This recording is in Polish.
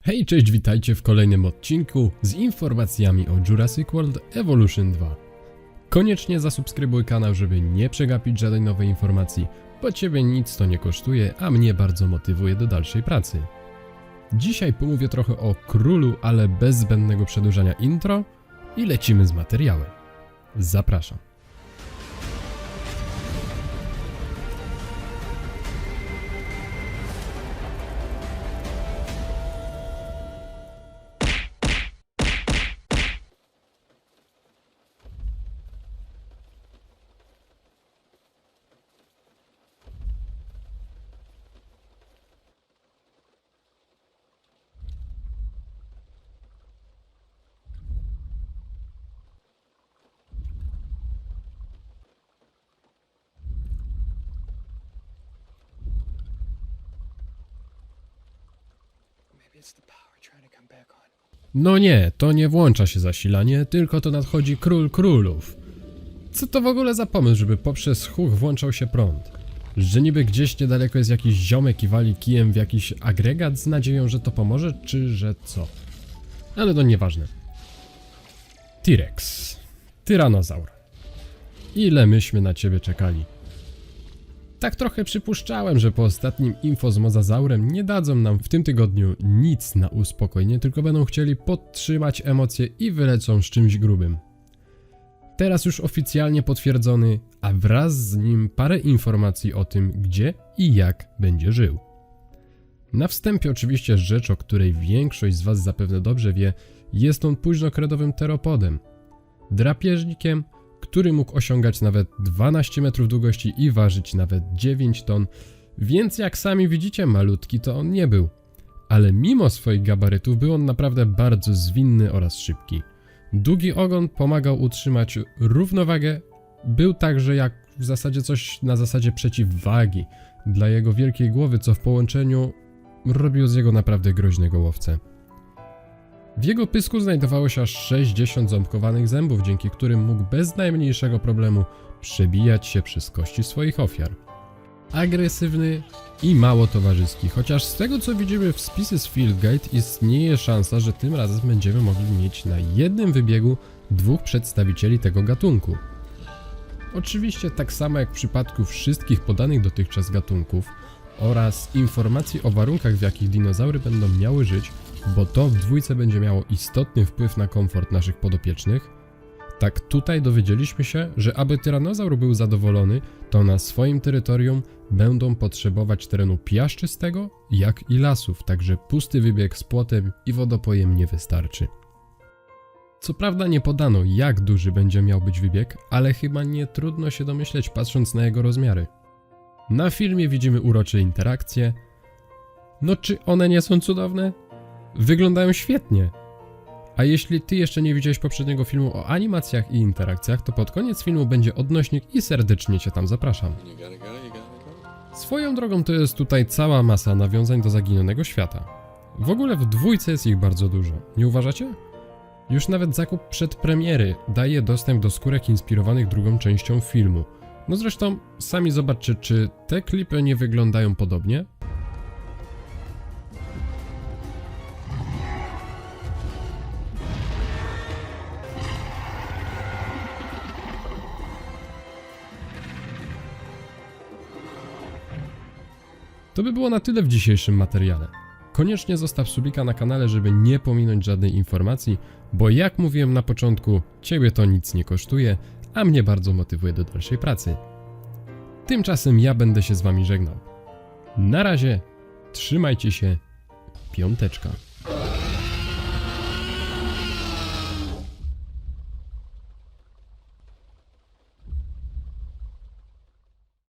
Hej, cześć, witajcie w kolejnym odcinku z informacjami o Jurassic World Evolution 2. Koniecznie zasubskrybuj kanał, żeby nie przegapić żadnej nowej informacji, bo ciebie nic to nie kosztuje, a mnie bardzo motywuje do dalszej pracy. Dzisiaj pomówię trochę o królu, ale bez zbędnego przedłużania intro i lecimy z materiałem. Zapraszam. No nie, to nie włącza się zasilanie, tylko to nadchodzi król królów. Co to w ogóle za pomysł, żeby poprzez huk włączał się prąd? Że niby gdzieś niedaleko jest jakiś ziomek i wali kijem w jakiś agregat z nadzieją, że to pomoże, czy że co? Ale to nieważne. T-Rex. Tyranozaur. Ile myśmy na ciebie czekali? Tak trochę przypuszczałem, że po ostatnim info z mozazaurem nie dadzą nam w tym tygodniu nic na uspokojenie, tylko będą chcieli podtrzymać emocje i wylecą z czymś grubym. Teraz już oficjalnie potwierdzony, a wraz z nim parę informacji o tym, gdzie i jak będzie żył. Na wstępie oczywiście rzecz, o której większość z was zapewne dobrze wie, jest on późnokredowym teropodem. Drapieżnikiem, który mógł osiągać nawet 12 metrów długości i ważyć nawet 9 ton, więc jak sami widzicie, malutki to on nie był. Ale mimo swoich gabarytów był on naprawdę bardzo zwinny oraz szybki. Długi ogon pomagał utrzymać równowagę, był także jak w zasadzie coś na zasadzie przeciwwagi dla jego wielkiej głowy, co w połączeniu robiło z jego naprawdę groźnego łowcę. W jego pysku znajdowało się aż 60 ząbkowanych zębów, dzięki którym mógł bez najmniejszego problemu przebijać się przez kości swoich ofiar. Agresywny i mało towarzyski, chociaż z tego co widzimy w spisy z Fieldguide istnieje szansa, że tym razem będziemy mogli mieć na jednym wybiegu dwóch przedstawicieli tego gatunku. Oczywiście tak samo jak w przypadku wszystkich podanych dotychczas gatunków oraz informacji o warunkach, w jakich dinozaury będą miały żyć, bo to w dwójce będzie miało istotny wpływ na komfort naszych podopiecznych. Tak tutaj dowiedzieliśmy się, że aby tyranozaur był zadowolony, to na swoim terytorium będą potrzebować terenu piaszczystego, jak i lasów, także pusty wybieg z płotem i wodopojem nie wystarczy. Co prawda nie podano, jak duży będzie miał być wybieg, ale chyba nie trudno się domyśleć, patrząc na jego rozmiary. Na filmie widzimy urocze interakcje. No czy one nie są cudowne? Wyglądają świetnie. A jeśli ty jeszcze nie widziałeś poprzedniego filmu o animacjach i interakcjach, to pod koniec filmu będzie odnośnik i serdecznie cię tam zapraszam. Swoją drogą to jest tutaj cała masa nawiązań do zaginionego świata. W ogóle w dwójce jest ich bardzo dużo, nie uważacie? Już nawet zakup przedpremiery daje dostęp do skórek inspirowanych drugą częścią filmu. No zresztą sami zobaczcie, czy te klipy nie wyglądają podobnie? To by było na tyle w dzisiejszym materiale. Koniecznie zostaw subika na kanale, żeby nie pominąć żadnej informacji, bo jak mówiłem na początku, ciebie to nic nie kosztuje, a mnie bardzo motywuje do dalszej pracy. Tymczasem ja będę się z wami żegnał. Na razie, trzymajcie się, piąteczka.